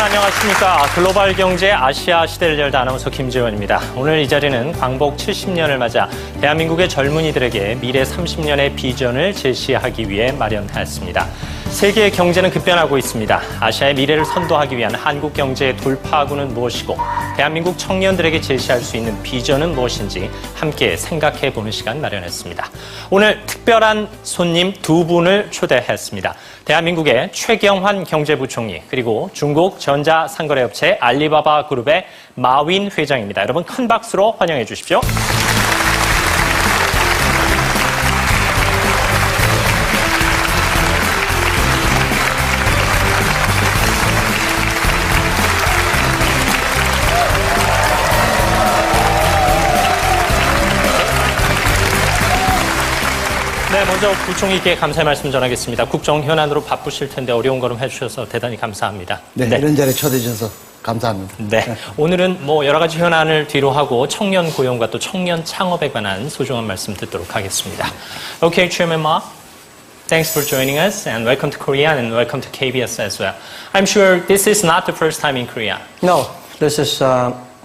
안녕하십니까. 글로벌 경제 아시아 시대를 열다 아나운서 김재원입니다. 오늘 이 자리는 광복 70년을 맞아 대한민국의 젊은이들에게 미래 30년의 비전을 제시하기 위해 마련하였습니다. 세계의 경제는 급변하고 있습니다. 아시아의 미래를 선도하기 위한 한국 경제의 돌파구는 무엇이고 대한민국 청년들에게 제시할 수 있는 비전은 무엇인지 함께 생각해보는 시간 마련했습니다. 오늘 특별한 손님 두 분을 초대했습니다. 대한민국의 최경환 경제부총리 그리고 중국 전자상거래업체 알리바바 그룹의 마윈 회장입니다. 여러분 큰 박수로 환영해 주십시오. 네, 먼저 부총리께 감사의 말씀 전하겠습니다. 국정 현안으로 바쁘실 텐데 어려운 걸음 해주셔서 대단히 감사합니다. 네, 이런 자리에 초대해 주셔서 감사합니다. 네, 오늘은 여러 가지 현안을 뒤로 하고 청년 고용과 또 청년 창업에 관한 소중한 말씀 듣도록 하겠습니다. Okay, Chairman Ma, thanks for joining us and welcome to Korea and welcome to KBS as well. I'm sure this is not the first time in Korea. No, this is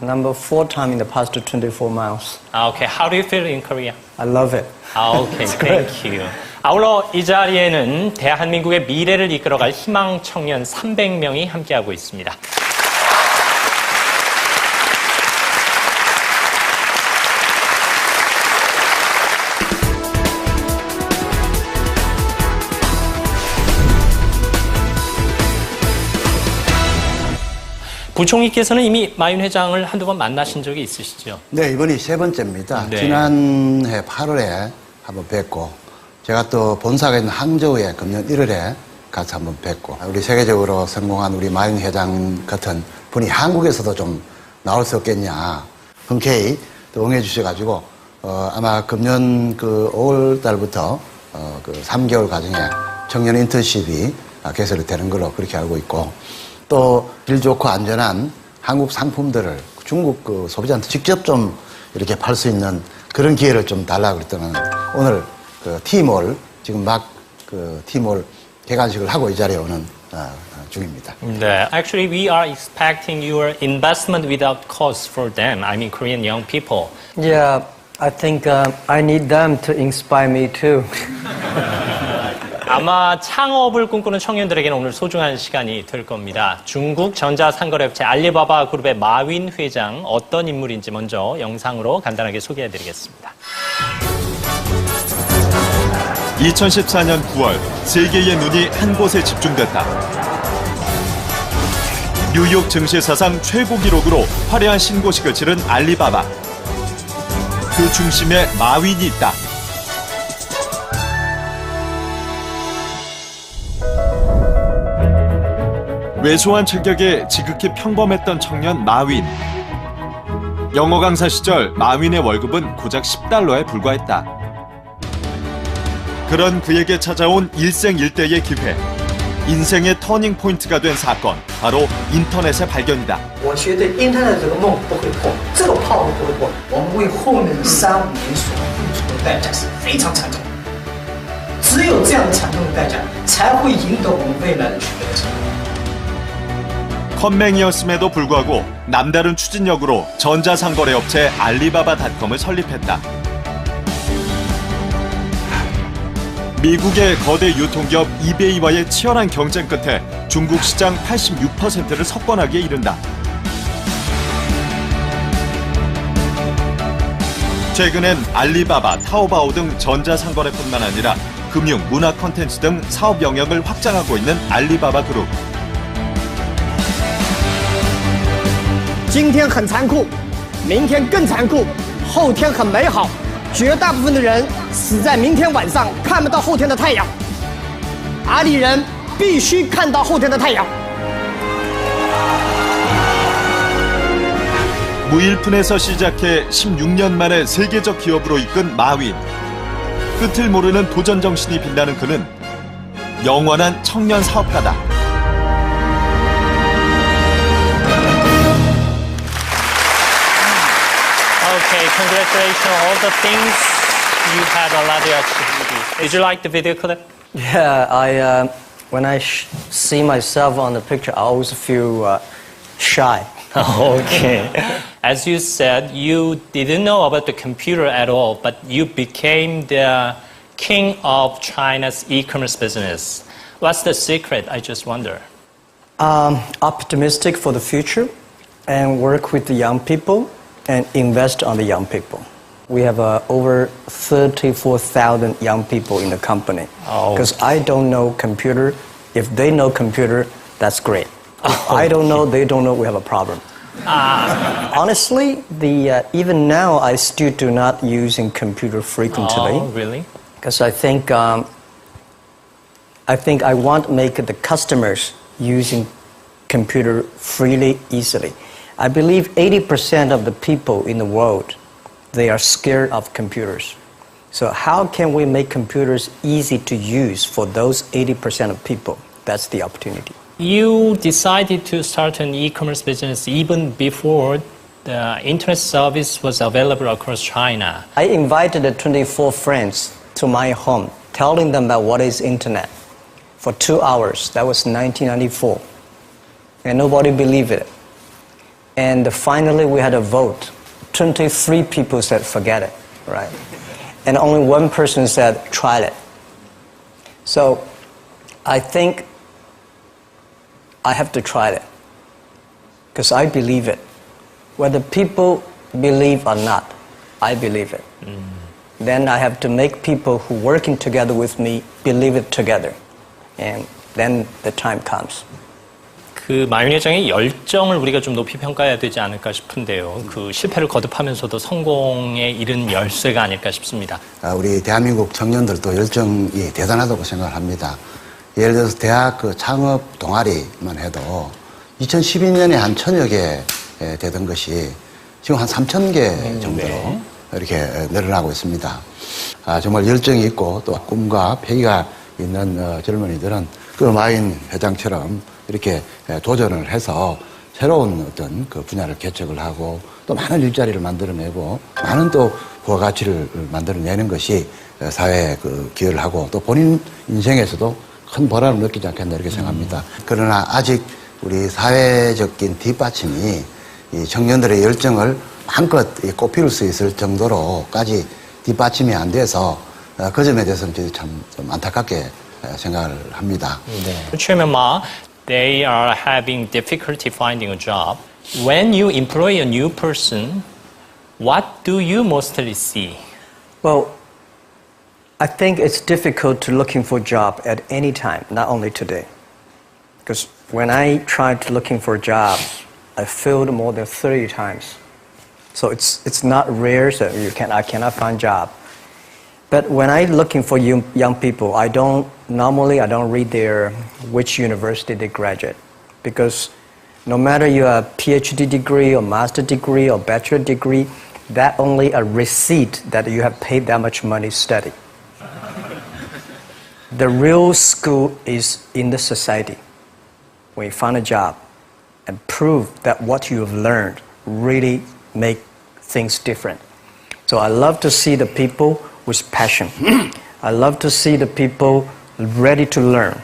number 4 time in the past 24 miles. Okay, how do you feel in Korea? I love it. Okay, thank you. 아울러 이 자리에는 대한민국의 미래를 이끌어갈 희망 청년 300명이 함께하고 있습니다. 부총리께서는 이미 마윈 회장을 한두 번 만나신 적이 있으시죠? 네, 이번이 3번째입니다. 네. 지난해 8월에 한번 뵙고, 제가 또 본사가 있는 항저우에 금년 1월에 같이 한번 뵙고, 우리 세계적으로 성공한 우리 마윈 회장 같은 분이 한국에서도 좀 나올 수 없겠냐, 흔쾌히 또 응해주셔가지고, 아마 금년 5월 달부터 그 3개월 과정에 청년 인턴십이 개설이 되는 걸로 그렇게 알고 있고, 또 질 좋고 안전한 한국 상품들을 중국 소비자한테 직접 좀 이렇게 팔 수 있는 그런 기회를 좀 달라고 그랬더니 오늘 티몰 지금 막 티몰 개관식을 하고 이 자리에 오는 중입니다. 네, actually we are expecting your investment without cost for them. I mean Korean young people. Yeah, I think I need them to inspire me too. 아마 창업을 꿈꾸는 청년들에게는 오늘 소중한 시간이 될 겁니다. 중국 전자상거래업체 알리바바 그룹의 마윈 회장 어떤 인물인지 먼저 영상으로 간단하게 소개해드리겠습니다. 2014년 9월 세계의 눈이 한 곳에 집중됐다. 뉴욕 증시 사상 최고 기록으로 화려한 신고식을 치른 알리바바. 그 중심에 마윈이 있다. 왜소한 체격에 지극히 평범했던 청년 마윈. 영어 강사 시절 마윈의 월급은 고작 $10에 불과했다. 그런 그에게 찾아온 일생일대의 기회. 인생의 터닝 포인트가 된 사건, 바로 인터넷의 발견이다. 我绝对 인터넷 这个梦不会破，这个泡不会破。我们为后面的3、5年所付出的代价是非常惨重的。只有这样的惨重的代价，才会赢得我们未来的取得的成功。 컴맹이었음에도 불구하고 남다른 추진력으로 전자상거래업체 알리바바닷컴을 설립했다. 미국의 거대 유통기업 이베이와의 치열한 경쟁 끝에 중국 시장 86%를 석권하기에 이른다. 최근엔 알리바바, 타오바오 등 전자상거래뿐만 아니라 금융, 문화 콘텐츠 등 사업 영역을 확장하고 있는 알리바바 그룹. 今天很残酷，明天更残酷，后天很美好。绝大部分的人死在明天晚上，看不到后天的太阳。阿里人必须看到后天的太阳。 무일푼에서 시작해 16년 만에 세계적 기업으로 이끈 마윈. 끝을 모르는 도전 정신이 빛나는 그는 영원한 청년 사업가다. Okay, congratulations on all the things you had a lot of activity. Did you like the video clip? Yeah, when I see myself on the picture, I always feel shy. Okay. As you said, you didn't know about the computer at all, but you became the king of China's e-commerce business. What's the secret? I just wonder. Optimistic for the future and work with the young people and invest on the young people. We have over 34,000 young people in the company. Because I don't know computer. If they know computer, that's great. If I don't know, they don't know, we have a problem. Honestly, even now I still do not using computer frequently. Oh, really? Because I think I want to make the customers using computer freely, easily. I believe 80% of the people in the world, they are scared of computers. So how can we make computers easy to use for those 80% of people? That's the opportunity. You decided to start an e-commerce business even before the internet service was available across China. I invited the 24 friends to my home, telling them about what is internet for 2 hours. That was 1994. And nobody believed it. And finally we had a vote. 23 people said, forget it, right? And only one person said, try it. So I think I have to try it, because I believe it. Whether people believe or not, I believe it. Then I have to make people who are working together with me believe it together. And then the time comes. 그 마윈 회장의 열정을 우리가 좀 높이 평가해야 되지 않을까 싶은데요. 그 실패를 거듭하면서도 성공에 이른 열쇠가 아닐까 싶습니다. 우리 대한민국 청년들도 열정이 대단하다고 생각을 합니다. 예를 들어서 대학 그 창업 동아리만 해도 2012년에 한 1000여 개 되던 것이 지금 한 3000개 정도로 이렇게 늘어나고 있습니다. 정말 열정이 있고 또 꿈과 패기가 있는 젊은이들은 그 마윈 회장처럼 이렇게 도전을 해서 새로운 어떤 그 분야를 개척을 하고 또 많은 일자리를 만들어내고 많은 또 부가가치를 만들어내는 것이 사회에 그 기여를 하고 또 본인 인생에서도 큰 보람을 느끼지 않겠나 이렇게 생각합니다. 그러나 아직 우리 사회적인 뒷받침이 이 청년들의 열정을 한껏 꽃피울 수 있을 정도로까지 뒷받침이 안 돼서 그 점에 대해서는 저희 참 좀 안타깝게 생각을 합니다. Chairman Ma, they are having difficulty finding a job. When you employ a new person, what do you mostly see? Well, I think it's difficult to looking for a job at any time, not only today. Because when I tried to looking for jobs, I failed more than 30 times. So it's not rare that I cannot find job. But when I looking for young people, I don't read their which university they graduate, because no matter you have a PhD degree or master degree or bachelor degree, that only a receipt that you have paid that much money to study. The real school is in the society. When you find a job and prove that what you have learned really make things different. So I love to see the people with passion. I love to see the people ready to learn.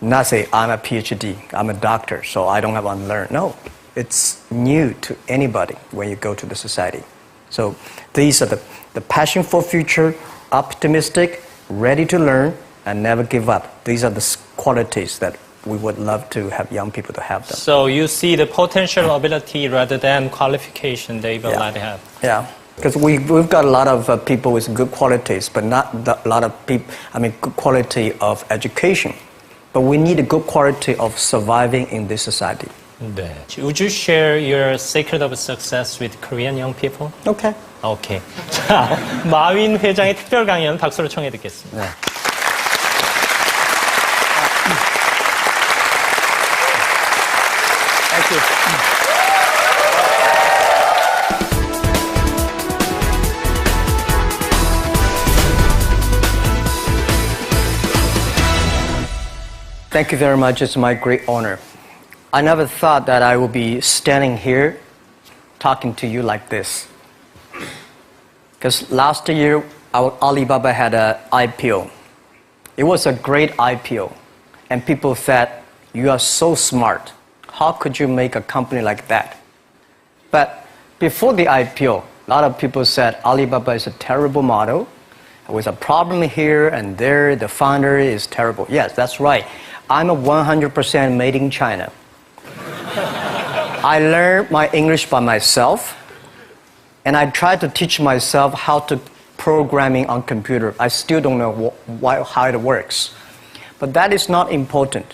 Not say, I'm a PhD, I'm a doctor, so I don't have to learn. No, it's new to anybody when you go to the society. So these are the passion for future, optimistic, ready to learn, and never give up. These are the qualities that we would love to have young people to have them. So you see the potential ability rather than qualification they will not have. Yeah, because we've got a lot of people with good qualities, but not a lot of people, good quality of education. But we need a good quality of surviving in this society. 네. Would you share your secret of success with Korean young people? Okay. 오케이. 자, 마윈 회장의 특별 강연 박수로 청해 듣겠습니다. 네. Thank you. Thank you very much. It's my great honor. I never thought that I would be standing here talking to you like this. Because last year, Alibaba had an IPO. It was a great IPO. And people said, you are so smart. How could you make a company like that? But before the IPO, a lot of people said Alibaba is a terrible model. With a problem here and there, the founder is terrible. Yes, that's right. I'm a 100% made in China. I learned my English by myself, and I tried to teach myself how to programming on computer. I still don't know how it works. But that is not important.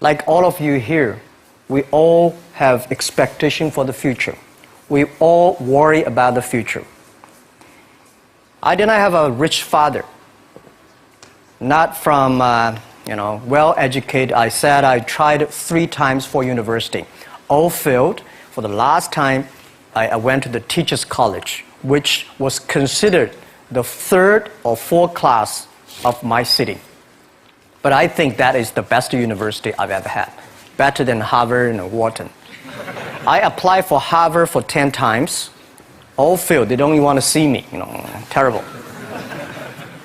Like all of you here, we all have expectation for the future. We all worry about the future. I did not have a rich father, not from well-educated. I said I tried 3 times for university. All failed. For the last time, I went to the teacher's college, which was considered the 3rd or 4th class of my city. But I think that is the best university I've ever had, better than Harvard and Wharton. I applied for Harvard for 10 times. All failed. They don't even want to see me. Terrible.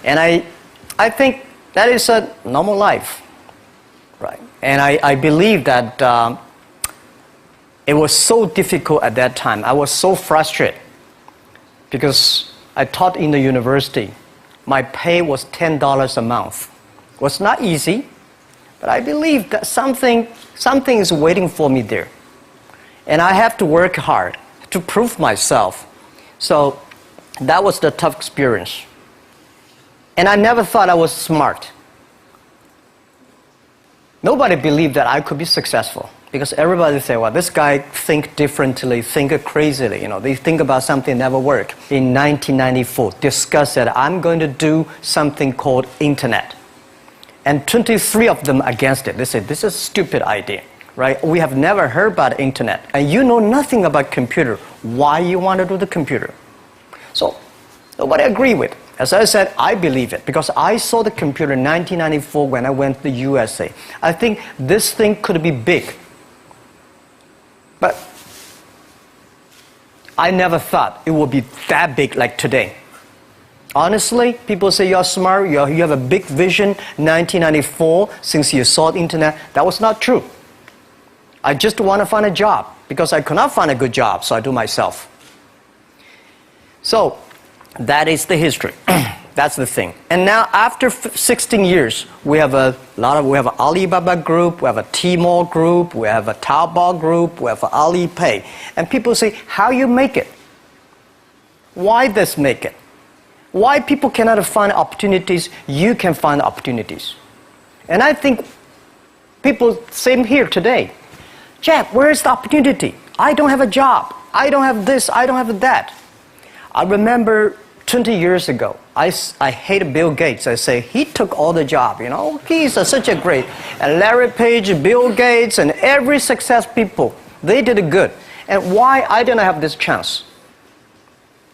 And I think that is a normal life, right? And I believe that it was so difficult at that time. I was so frustrated because I taught in the university. My pay was $10 a month. It was not easy, but I believe that something is waiting for me there. And I have to work hard to prove myself. So that was the tough experience. And I never thought I was smart. Nobody believed that I could be successful because everybody said, well, this guy think differently, think crazily. They think about something never work. In 1994, discussed that I'm going to do something called internet. And 23 of them against it. They said, this is a stupid idea, right? We have never heard about internet. And you know nothing about computer. Why you want to do the computer? So nobody agreed with it. As I said, I believe it because I saw the computer in 1994 when I went to the USA. I think this thing could be big. But I never thought it would be that big like today. Honestly, people say you're smart, you have a big vision. 1994, since you saw the internet, that was not true. I just want to find a job because I could not find a good job, so I do myself. So that is the history. That's the thing. And now after 16 years, we have an Alibaba group, we have a Tmall group, we have a Taobao group, we have Alipay. And people say, how you make it? Why this make it? Why people cannot find opportunities, you can find opportunities. And I think people, same here today. Jack, where is the opportunity? I don't have a job. I don't have this, I don't have that. I remember 20 years ago, I hated Bill Gates. I say, he took all the job, He's such a great. And Larry Page, Bill Gates, and every success people, they did it good. And why I didn't have this chance?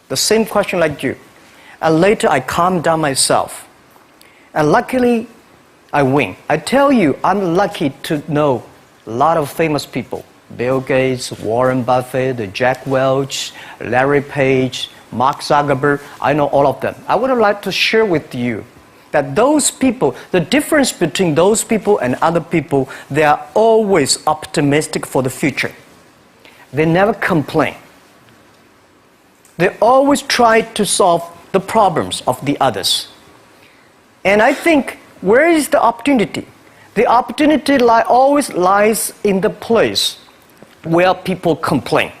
The same question like you. And later I calmed down myself. And luckily, I win. I tell you, I'm lucky to know a lot of famous people. Bill Gates, Warren Buffett, Jack Welch, Larry Page, Mark Zuckerberg. I know all of them. I would like to share with you that those people, the difference between those people and other people, they are always optimistic for the future. They never complain. They always try to solve the problems of the others. And I think, where is the opportunity? The opportunity always lies in the place where people complain.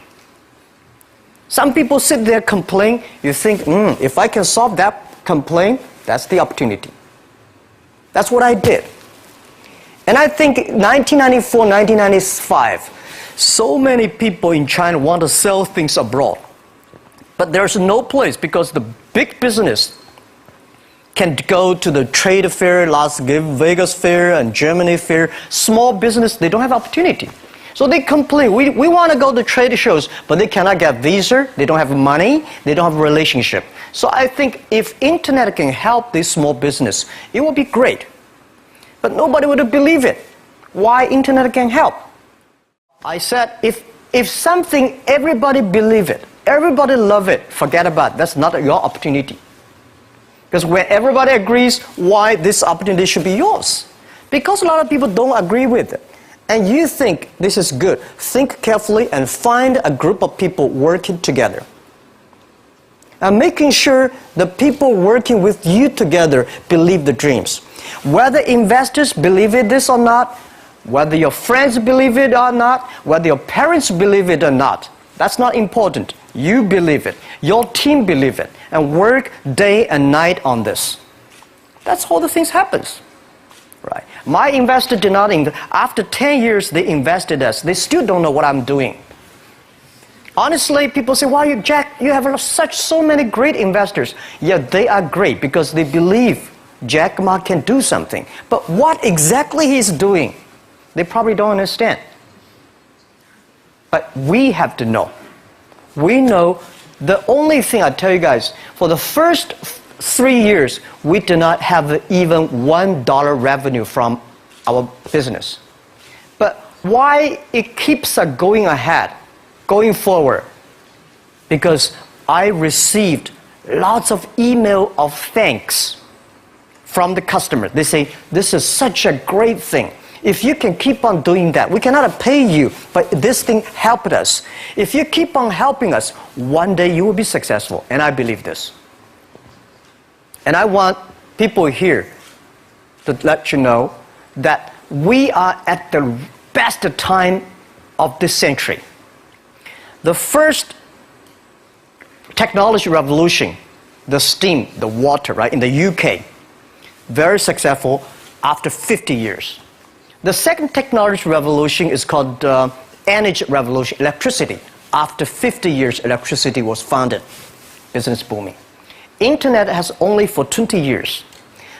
Some people sit there complain, you think, if I can solve that complaint, that's the opportunity. That's what I did. And I think 1994, 1995, so many people in China want to sell things abroad. But there's no place because the big business can go to the trade fair, Las Vegas fair and Germany fair. Small business, they don't have opportunity. So they complain, we want to go to trade shows, but they cannot get visa, they don't have money, they don't have a relationship. So I think if internet can help this small business, it would be great. But nobody would believe it. Why internet can help? I said, if something, everybody believe it, everybody love it, forget about it. That's not your opportunity. Because when everybody agrees, why this opportunity should be yours? Because a lot of people don't agree with it. And you think this is good. Think carefully and find a group of people working together. And making sure the people working with you together believe the dreams. Whether investors believe it this or not, whether your friends believe it or not, whether your parents believe it or not, that's not important. You believe it. Your team believe it. And work day and night on this. That's how the things happens. Right. My investor did not after 10 years they invested us. They still don't know what I'm doing. Honestly, people say, "Wow, Jack, you have so many great investors." Yeah, they are great because they believe Jack Ma can do something. But what exactly he's doing, they probably don't understand. But we have to know. We know the only thing I tell you guys, for the first 3 years, we do not have even $1 revenue from our business. But why it keeps us going ahead, going forward? Because I received lots of email of thanks from the customer. They say, "This is such a great thing. If you can keep on doing that, we cannot pay you, but this thing helped us. If you keep on helping us, one day you will be successful." And I believe this. And I want people here to let you know that we are at the best time of this century. The first technology revolution, the steam, the water, right, in the UK, very successful after 50 years. The second technology revolution is called energy revolution, electricity. After 50 years, electricity was founded, business booming. Internet has only for 20 years.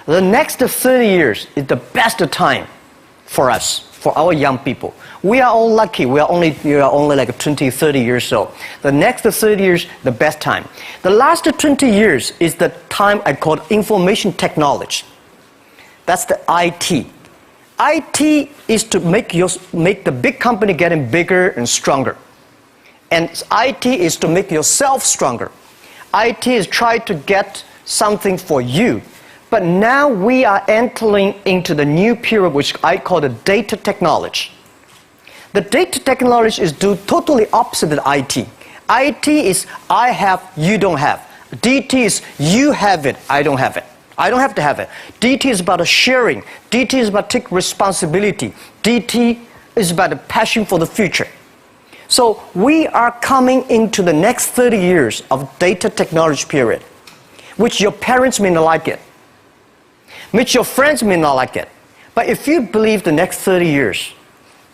The next 30 years is the best time for us, for our young people. We are all lucky. We are only like 20, 30 years old. The next 30 years, the best time. The last 20 years is the time I call information technology. That's the IT. IT is to make the big company getting bigger and stronger. And IT is to make yourself stronger. IT is trying to get something for you. But now we are entering into the new period which I call the data technology. The data technology is totally opposite of IT. IT is I have, you don't have. DT is you have it, I don't have it. I don't have to have it. DT is about sharing. DT is about taking responsibility. DT is about the passion for the future. So we are coming into the next 30 years of data technology period, which your parents may not like it, which your friends may not like it. But if you believe the next 30 years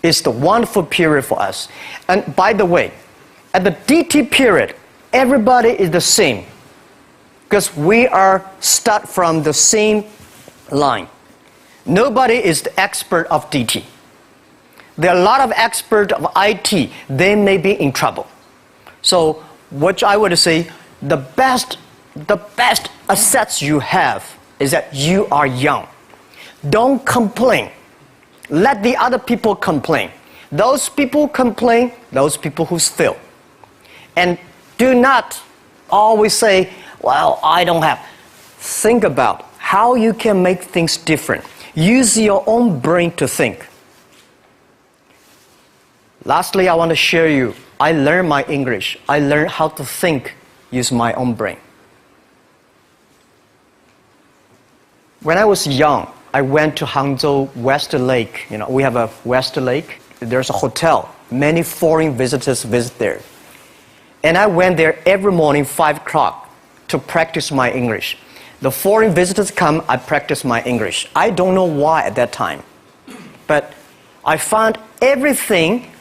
is the wonderful period for us. And by the way, at the DT period, everybody is the same because we are start from the same line. Nobody is the expert of DT. There are a lot of experts of IT. They may be in trouble. So what I would say, the best assets you have is that you are young. Don't complain. Let the other people complain. Those people complain, those people who fail. And do not always say, "Well, I don't have." Think about how you can make things different. Use your own brain to think. Lastly, I want to share you, I learned my English. I learned how to think, use my own brain. When I was young, I went to Hangzhou West Lake. You know, we have a West Lake. There's a hotel. Many foreign visitors visit there. And I went there every morning, 5 o'clock, to practice my English. The foreign visitors come, I practice my English. I don't know why at that time. But I found everything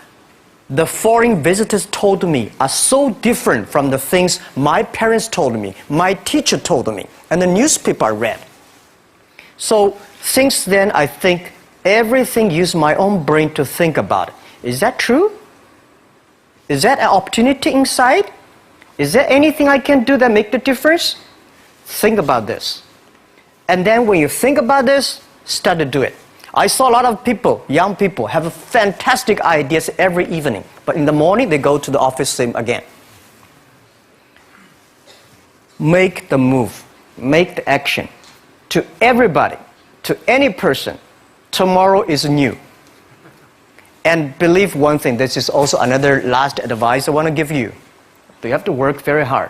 the foreign visitors told me are so different from the things my parents told me, my teacher told me, and the newspaper I read. So since then, I think everything use my own brain to think about it. Is that true? Is that an opportunity inside? Is there anything I can do that make the difference? Think about this. And then when you think about this, start to do it. I saw a lot of people, young people, have fantastic ideas every evening. But in the morning, they go to the office same again. Make the move. Make the action. To everybody, to any person, tomorrow is new. And believe one thing, this is also another last advice I want to give you. You have to work very hard,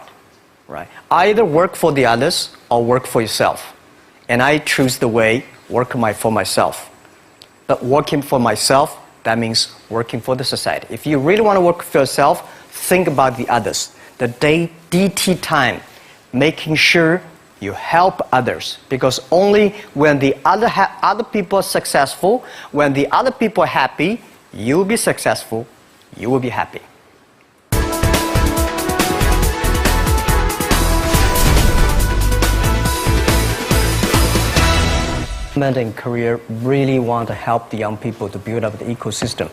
right? Either work for the others or work for yourself. And I choose the way for myself. But working for myself, that means working for the society. If you really want to work for yourself, think about the others. The DT time, making sure you help others. Because only when the other people are successful, when the other people are happy, you will be successful, you will be happy. In Korea really want to help the young people to build up the ecosystem.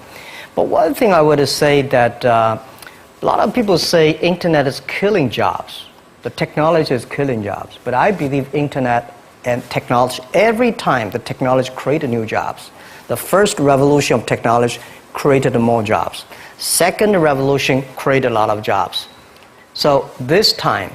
But one thing I would say that a lot of people say internet is killing jobs. The technology is killing jobs. But I believe internet and technology, every time the technology created new jobs. The first revolution of technology created more jobs. Second revolution created a lot of jobs. So this time,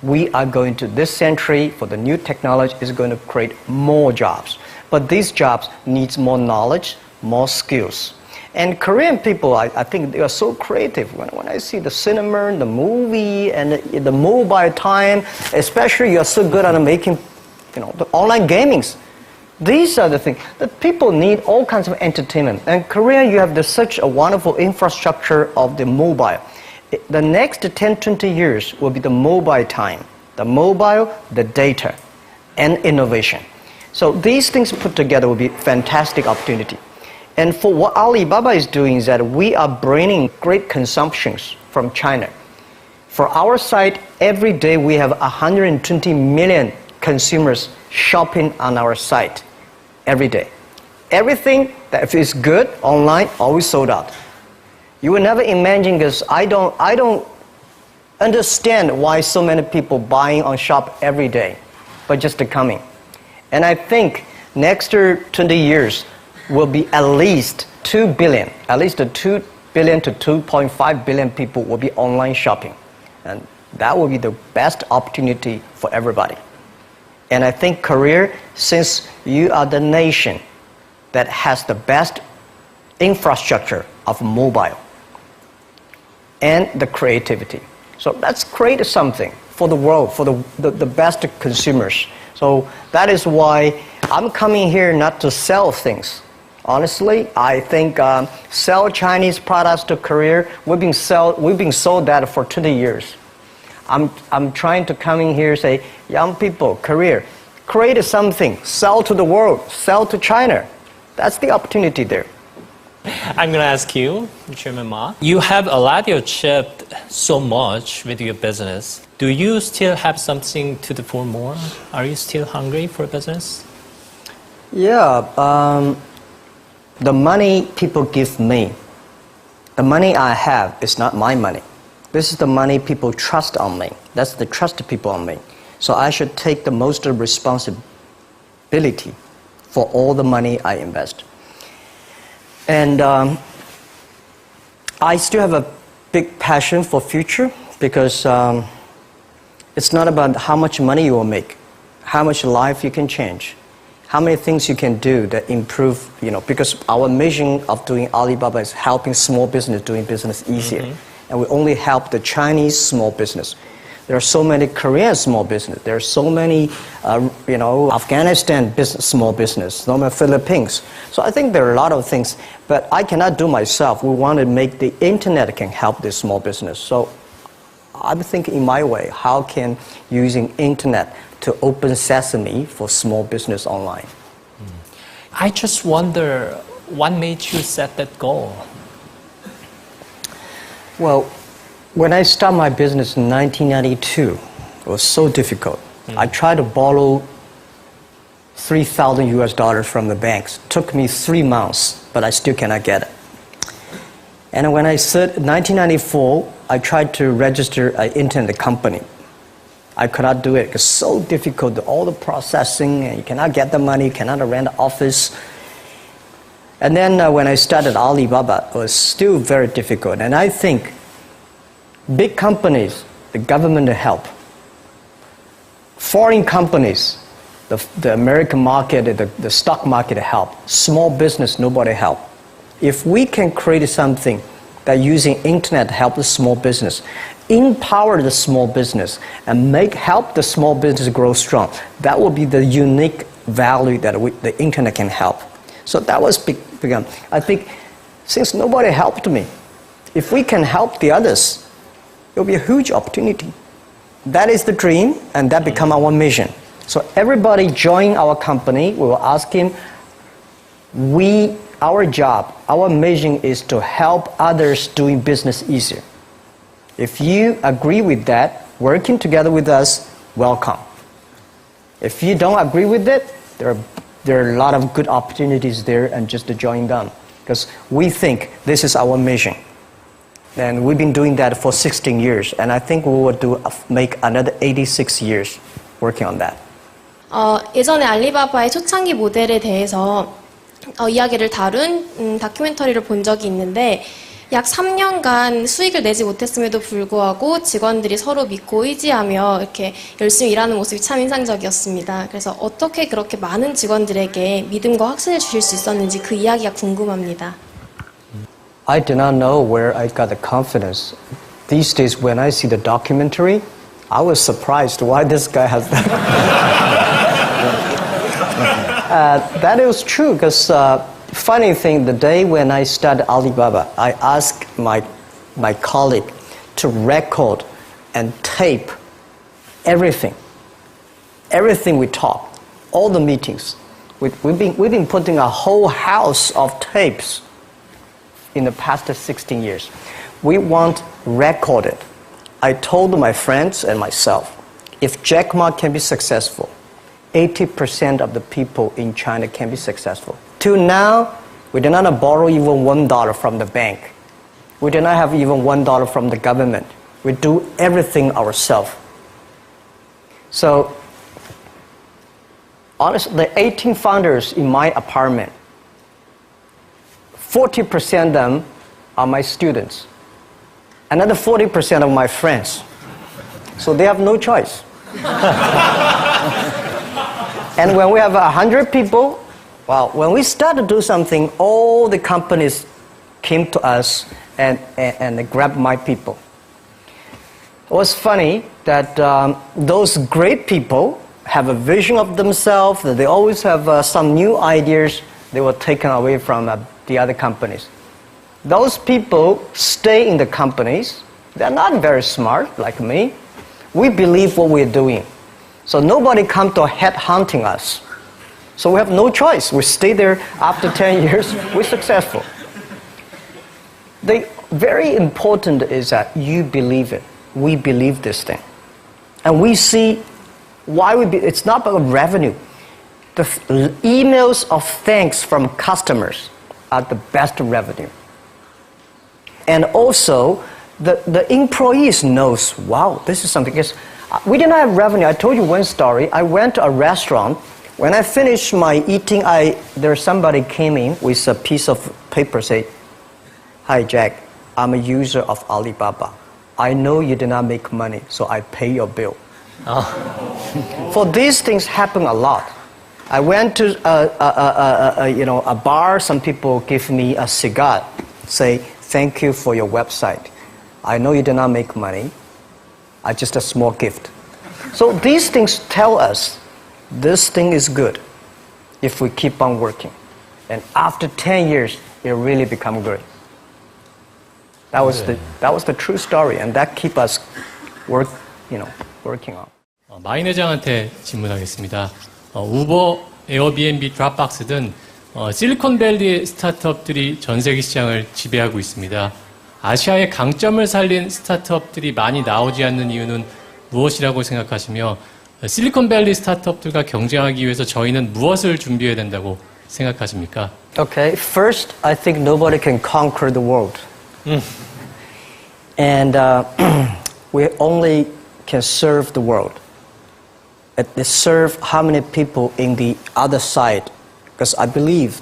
we are going to, this century, for the new technology, is going to create more jobs. But these jobs needs more knowledge, more skills. And Korean people, I think they are so creative. When I see the cinema, the movie, and the mobile time, especially you are so good at making, the online gamings. These are the things that people need, all kinds of entertainment. And Korea, you have such a wonderful infrastructure of the mobile. The next 10, 20 years will be the mobile time. The mobile, the data, and innovation. So these things put together will be fantastic opportunity. And for what Alibaba is doing is that we are bringing great consumptions from China. For our site, every day we have 120 million consumers shopping on our site every day. Everything that is good online, always sold out. You will never imagine, because I don't understand why so many people buying on shop every day, but just coming. And I think next 20 years will be at least 2 billion, at least 2 billion to 2.5 billion people will be online shopping. And that will be the best opportunity for everybody. And I think Korea, since you are the nation that has the best infrastructure of mobile and the creativity. So let's create something for the world, for the best consumers. So that is why I'm coming here not to sell things. Honestly, I think sell Chinese products to Korea, we've been sold that for 20 years. I'm trying to come in here and say, young people, Korea, create something, sell to the world, sell to China. That's the opportunity there. I'm going to ask you, Chairman Ma. You have a lot achieved so much with your business. Do you still have something to do for more? Are you still hungry for business? Yeah. The money people give me, the money I have is not my money. This is the money people trust on me. That's the trust people on me. So I should take the most responsibility for all the money I invest. And I still have a big passion for future, because it's not about how much money you will make, how much life you can change, how many things you can do that improve, because our mission of doing Alibaba is helping small business doing business easier. Mm-hmm. And we only help the Chinese small business. There are so many Korean small business. There are so many, Afghanistan small business, so many Philippines. So I think there are a lot of things, but I cannot do myself. We want to make the internet can help this small business. So I'm thinking in my way, how can using internet to open sesame for small business online? I just wonder, what made you set that goal? Well, when I started my business in 1992, it was so difficult. I tried to borrow $3,000 from the banks. It took me 3 months, but I still cannot get it. And when I said 1994, I tried to register an internet company. I could not do it. It's so difficult, all the processing, and you cannot get the money, you cannot rent an office. And then when I started Alibaba, it was still very difficult. And I think big companies, the government help. Foreign companies, the American market, the stock market help. Small business, nobody help. If we can create something that using internet help the small business, empower the small business, and help the small business grow strong, that will be the unique value that the internet can help. So that was begun. I think since nobody helped me, if we can help the others, it will be a huge opportunity. That is the dream, and that become our mission. So everybody join our company, we will ask him, our job, our mission is to help others doing business easier. If you agree with that, working together with us, welcome. If you don't agree with it, there are a lot of good opportunities there, and just to join them. Because we think this is our mission. And we've been doing that for 16 years. And I think we will make another 86 years working on that. 예전에 알리바바의 초창기 모델에 대해서 이야기를 다룬 다큐멘터리를 본 적이 있는데 약 3년간 수익을 내지 못했음에도 불구하고 직원들이 서로 믿고 의지하며 이렇게 열심히 일하는 모습이 참 인상적이었습니다. 그래서 어떻게 그렇게 많은 직원들에게 믿음과 확신을 주실 수 있었는지 그 이야기가 궁금합니다. I do not know where I got the confidence. These days when I see the documentary, I was surprised why this guy has that. That is true because funny thing, the day when I started Alibaba, I asked my colleague to record and tape everything we talk, all the meetings. We've been putting a whole house of tapes in the past 16 years. We want recorded. I told my friends and myself, if Jack Ma can be successful, 80% of the people in China can be successful. Till now, we did not borrow even $1 from the bank. We did not have even $1 from the government. We do everything ourselves. So, honestly, the 18 founders in my apartment, 40% of them are my students. Another 40% of my friends. So they have no choice. And when we have 100 people, well, when we start to do something, all the companies came to us and they grabbed my people. It was funny that those great people have a vision of themselves, that they always have some new ideas. They were taken away from the other companies. Those people stay in the companies. They're not very smart like me. We believe what we're doing. So nobody come to head hunting us. So we have no choice. We stay there after 10 years, we're successful. The very important is that you believe it. We believe this thing. And we see why it's not about revenue. The emails of thanks from customers are the best revenue. And also, the employees knows, wow, this is something. Because we did not have revenue. I told you one story. I went to a restaurant. When I finished my eating, there somebody came in with a piece of paper, say, "Hi, Jack, I'm a user of Alibaba. I know you did not make money, so I pay your bill." For these things happen a lot. I went to a bar. Some people give me a cigar, say, "Thank you for your website. I know you did not make money. Just a small gift." So these things tell us this thing is good if we keep on working. And after 10 years, it really become good. That was the true story, and that keep us working on. 마인 회장한테 질문하겠습니다. 우버, 에어비앤비, 드랍박스 등 실리콘밸리 스타트업들이 전 세계 시장을 지배하고 있습니다. 아시아의 강점을 살린 스타트업들이 많이 나오지 않는 이유는 무엇이라고 생각하시며 실리콘밸리 스타트업들과 경쟁하기 위해서 저희는 무엇을 준비해야 된다고 생각하십니까? Okay, first, I think nobody can conquer the world. And we only can serve the world. Serve how many people in the other side? Because I believe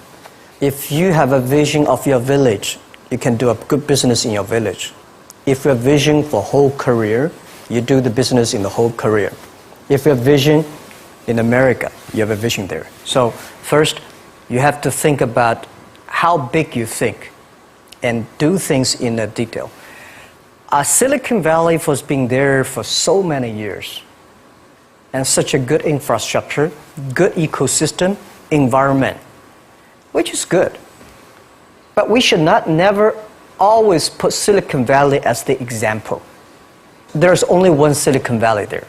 if you have a vision of your village, you can do a good business in your village. If your vision for whole career, you do the business in the whole career. If your vision in America. You have a vision there. So first, you have to think about how big you think and do things in a detail. Silicon Valley was being there for so many years and such a good infrastructure, good ecosystem, environment, which is good. But we should not never always put Silicon Valley as the example. There's only one Silicon Valley there.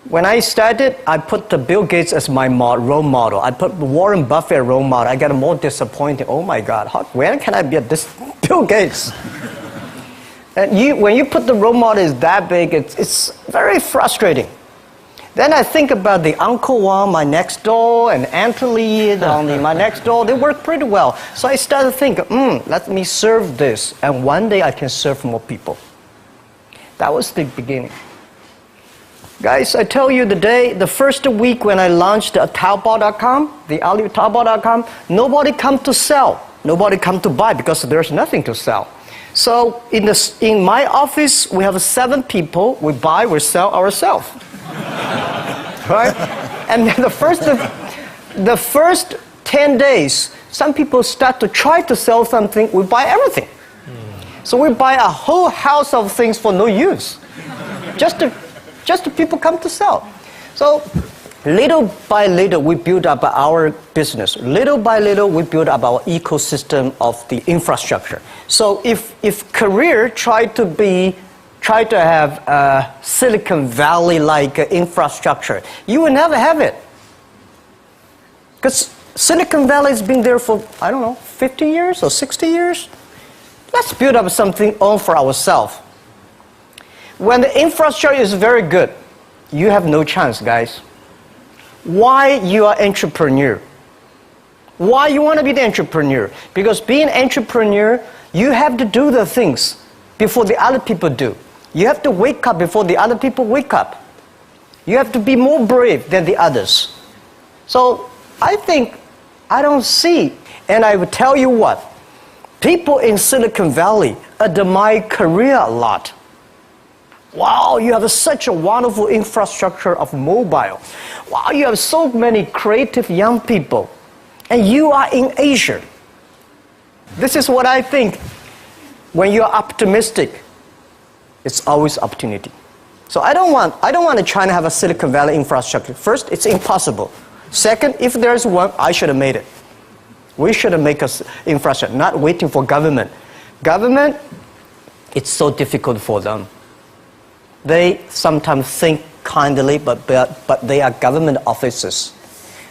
When I started, I put the Bill Gates as my role model. I put Warren Buffett as role model. I got more disappointed. Oh my God, when can I be this Bill Gates? And when you put the role model is that big, it's very frustrating. Then I think about the Uncle Wang, my next door, and Anthony, my next door. They work pretty well. So I started thinking, let me serve this. And one day I can serve more people. That was the beginning. Guys, I tell you the first week when I launched Taobao.com, the Taobao.com, nobody come to sell. Nobody come to buy because there's nothing to sell. So in my office, we have 7 people. We buy, we sell ourselves. Right? And the first 10 days, some people start to try to sell something. We buy everything. So we buy a whole house of things for no use. Just to people come to sell. So little by little, we build up our business. Little by little, we build up our ecosystem of the infrastructure. So if Korea tried to have a Silicon Valley-like infrastructure, you will never have it. Because Silicon Valley has been there for, 50 years or 60 years. Let's build up something on for ourselves. When the infrastructure is very good, you have no chance, guys. Why you are entrepreneur? Why you want to be the entrepreneur? Because being an entrepreneur, you have to do the things before the other people do. You have to wake up before the other people wake up. You have to be more brave than the others. So I don't see, and I will tell you what, people in Silicon Valley admire Korea a lot. Wow, you have such a wonderful infrastructure of mobile. Wow, you have so many creative young people. And you are in Asia. This is what I think. When you're optimistic, it's always opportunity. So I don't want to try to have a Silicon Valley infrastructure. First, it's impossible. Second, if there's one, I should have made it. We should have made an infrastructure, not waiting for government. Government, it's so difficult for them. They sometimes think kindly, but they are government officers.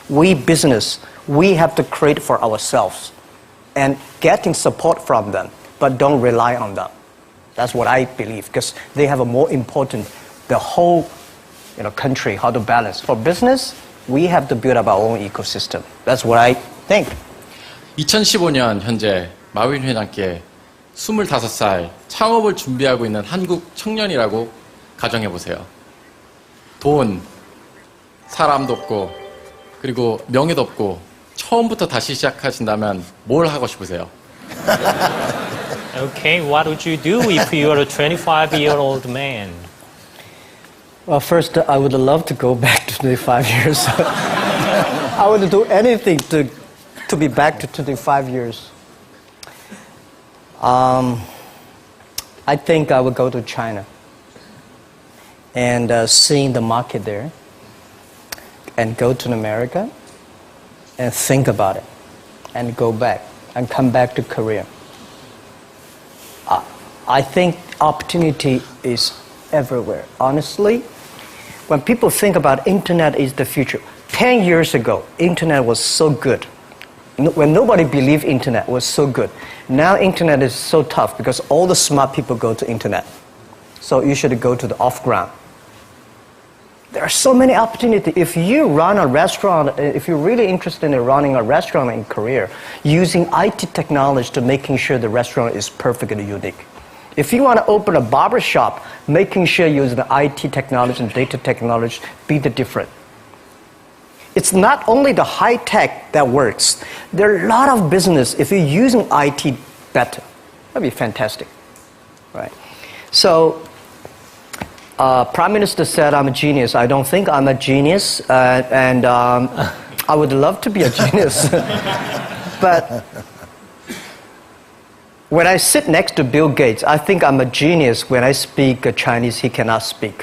We business, we have to create for ourselves and getting support from them, but don't rely on them. That's what I believe, because they have a more important, the whole country, how to balance. For business, we have to build up our own ecosystem. That's what I think. 2015년 현재 마윈 회장께 25살 창업을 준비하고 있는 한국 청년이라고 가정해보세요. 돈, 사람도 없고, 그리고 명예도 없고, 처음부터 다시 시작하신다면 뭘 하고 싶으세요? Okay, what would you do if you were a 25-year-old man? Well, first, I would love to go back to 25 years. I would do anything to be back to 25 years. I think I would go to China and seeing the market there, and go to America and think about it, and go back and come back to Korea. I think opportunity is everywhere. Honestly, when people think about internet is the future, 10 years ago, internet was so good. When nobody believed internet was so good. Now internet is so tough because all the smart people go to internet. So you should go to the off-ground. There are so many opportunities. If you run a restaurant, if you're really interested in running a restaurant in Korea, using IT technology to making sure the restaurant is perfectly unique. If you want to open a barber shop, making sure you use the IT technology and data technology, be the different. It's not only the high tech that works. There are a lot of business if you're using IT better. That'd be fantastic, right? So Prime Minister said I'm a genius. I don't think I'm a genius, and I would love to be a genius. But when I sit next to Bill Gates, I think I'm a genius. When I speak Chinese, he cannot speak.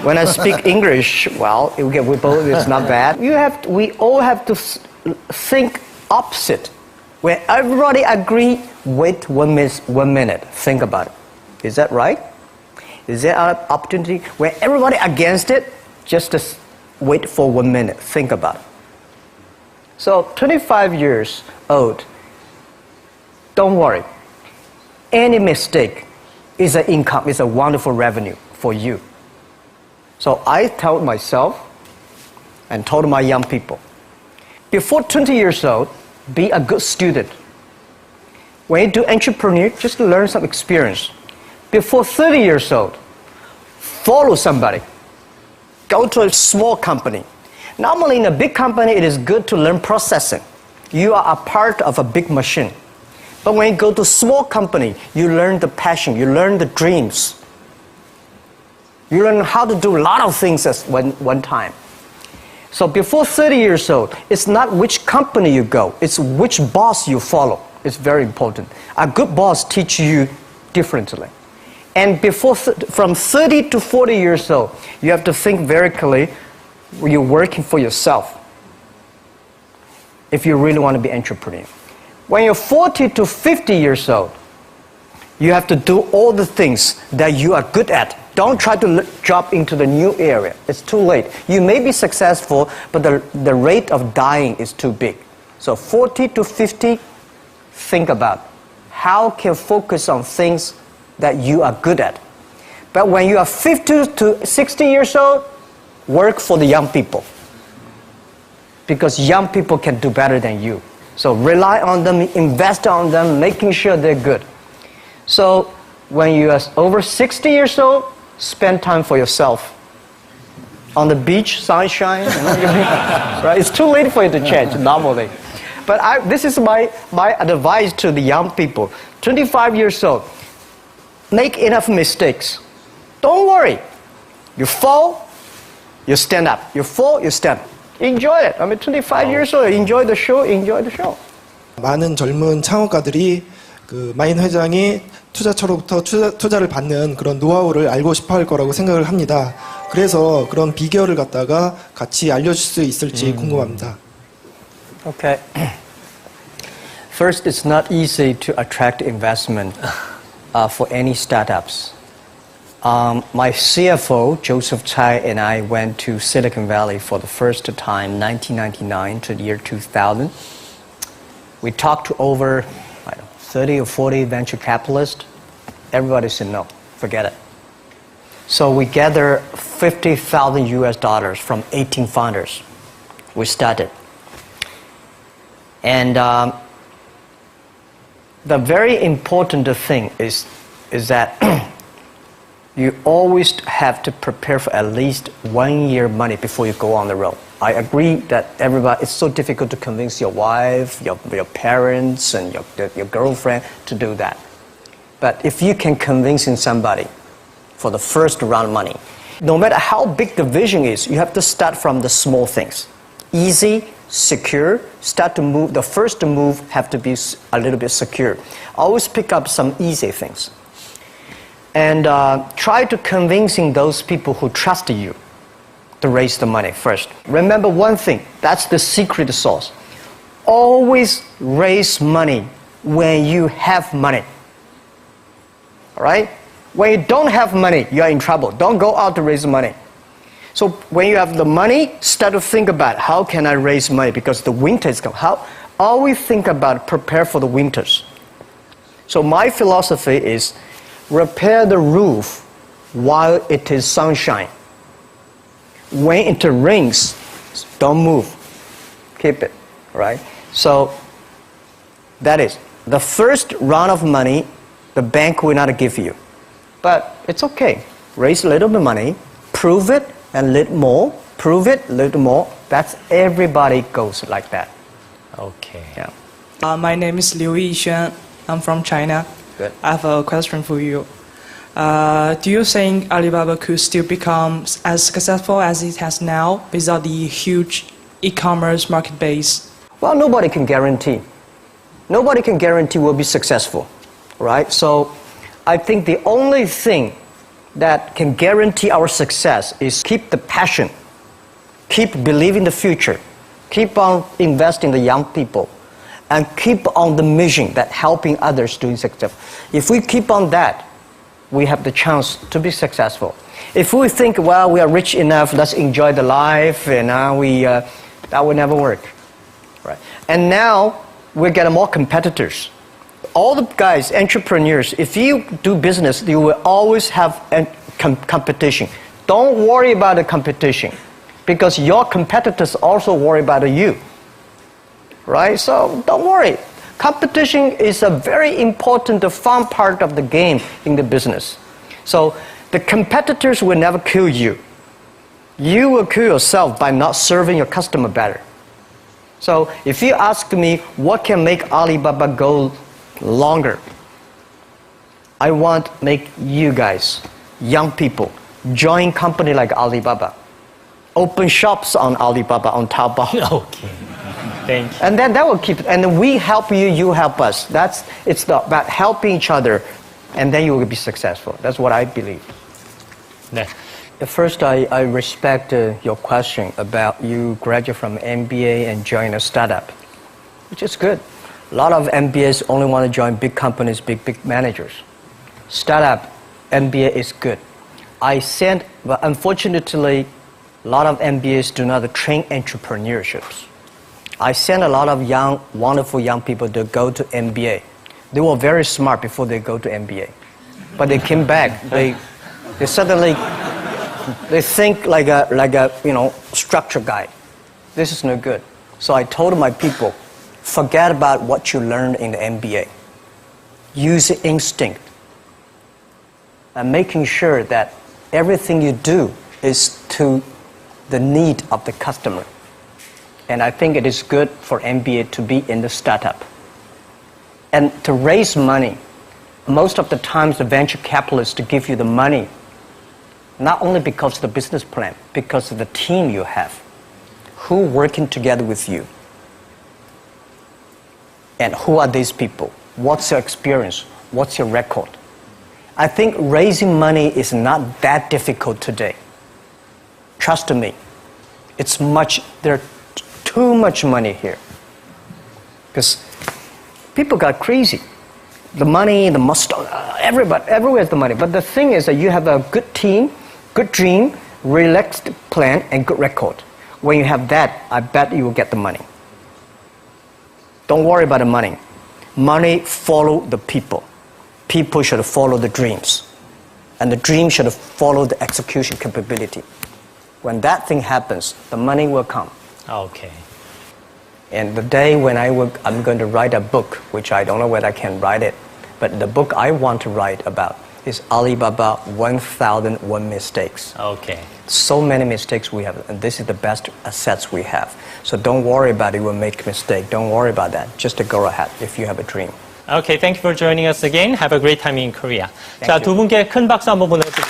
When I speak English, well, it's not bad. We all have to think opposite. When everybody agree, wait 1 minute, think about it. Is that right? Is there an opportunity? When everybody against it, just wait for 1 minute, think about it. So 25 years old, don't worry. Any mistake is an income, is a wonderful revenue for you. So I told myself and told my young people, before 20 years old, be a good student. When you do entrepreneur, just learn some experience. Before 30 years old, follow somebody. Go to a small company. Normally in a big company, it is good to learn processing. You are a part of a big machine. But when you go to a small company, you learn the passion, you learn the dreams. You learn how to do a lot of things at one time. So before 30 years old, it's not which company you go, it's which boss you follow. It's very important. A good boss teaches you differently. And from 30 to 40 years old, you have to think very clearly, you're working for yourself if you really want to be an entrepreneur. When you're 40 to 50 years old, you have to do all the things that you are good at. Don't try to jump into the new area. It's too late. You may be successful, but the rate of dying is too big. So 40 to 50, think about how can you focus on things that you are good at. But when you are 50 to 60 years old, work for the young people. Because young people can do better than you. So rely on them, invest on them, making sure they're good. So when you are over 60 years old, spend time for yourself. On the beach, sunshine, right? It's too late for you to change normally. But this is my advice to the young people. 25 years old, make enough mistakes. Don't worry. You fall, you stand up. You fall, you stand up. Enjoy it. 25 years old, enjoy the show, enjoy the show. 많은 젊은 창업가들이 그 마인 회장이 투자처로부터 투자를 받는 그런 노하우를 알고 싶어 할 거라고 생각을 합니다. 그래서 그런 비결을 갖다가 같이 알려줄 수 있을지 궁금합니다. Okay. First, it's not easy to attract investment for any startups. My CFO, Joseph Tsai, and I went to Silicon Valley for the first time, 1999 to the year 2000. We talked to over 30 or 40 venture capitalists. Everybody said no, forget it. So we gathered $50,000 US from 18 founders. We started. And the very important thing is that you always have to prepare for at least 1 year money before you go on the road. I agree that it's so difficult to convince your wife, your parents, and your girlfriend to do that. But if you can convince somebody for the first round of money, no matter how big the vision is, you have to start from the small things. Easy, secure, start to move. The first move have to be a little bit secure. Always pick up some easy things. And try to convincing those people who trust you to raise the money first. Remember one thing, that's the secret sauce. Always raise money when you have money. All right? When you don't have money, you're in trouble. Don't go out to raise money. So when you have the money, start to think about how can I raise money because the winter is coming. Always think about prepare for the winters. So my philosophy is repair the roof while it is sunshine. When it rains, don't move. Keep it, right? So that is the first round of money, the bank will not give you. But it's okay. Raise a little bit of money, prove it, and a little more, prove it, a little more. That's everybody goes like that. Okay. Yeah. My name is Liu Yixuan. I'm from China. Good. I have a question for you. Do you think Alibaba could still become as successful as it has now without the huge e-commerce market base? Well, nobody can guarantee. Nobody can guarantee we'll be successful, right? So I think the only thing that can guarantee our success is keep the passion, keep believing the future, keep on investing in the young people, and keep on the mission that helping others doing success. If we keep on that, we have the chance to be successful. If we think, well, we are rich enough, let's enjoy the life, and that will never work, right? And now we're getting more competitors. All the guys, entrepreneurs, if you do business, you will always have competition. Don't worry about the competition, because your competitors also worry about you, right? So don't worry. Competition is a very important, fun part of the game in the business. So the competitors will never kill you. You will kill yourself by not serving your customer better. So if you ask me what can make Alibaba go longer, I want to make you guys, young people, join company like Alibaba. Open shops on Alibaba, on Taobao. Okay. Thank you. And then that will keep, and we help you, you help us. It's about helping each other, and then you will be successful. That's what I believe. 네. First, I respect your question about you graduate from MBA and join a startup, which is good. A lot of MBAs only want to join big companies, big managers. Startup, MBA is good. But unfortunately, a lot of MBAs do not train entrepreneurships. I sent a lot of young, wonderful young people to go to MBA. They were very smart before they go to MBA. But they came back, they suddenly, they think like a structure guy. This is no good. So I told my people, forget about what you learned in the MBA. Use instinct. And making sure that everything you do is to the need of the customer. And I think it is good for MBA to be in the startup. And to raise money, most of the times the venture capitalists to give you the money, not only because of the business plan, because of the team you have, who working together with you. And who are these people? What's your experience? What's your record? I think raising money is not that difficult today. Trust me. There's too much money here. Because people got crazy. The money, the mustard, everywhere is the money. But the thing is that you have a good team, good dream, relaxed plan, and good record. When you have that, I bet you will get the money. Don't worry about the money. Money follow the people. People should follow the dreams. And the dream should follow the execution capability. When that thing happens, the money will come. Okay. And the day when I'm going to write a book, which I don't know whether I can write it, but the book I want to write about is Alibaba 1001 Mistakes. Okay. So many mistakes we have, and this is the best assets we have. So don't worry about it, you will make a mistake. Don't worry about that. Just to go ahead if you have a dream. Okay, thank you for joining us again. Have a great time in Korea. Thank 자, you. 두 분께 큰 박수 한번 보내드리겠습니다.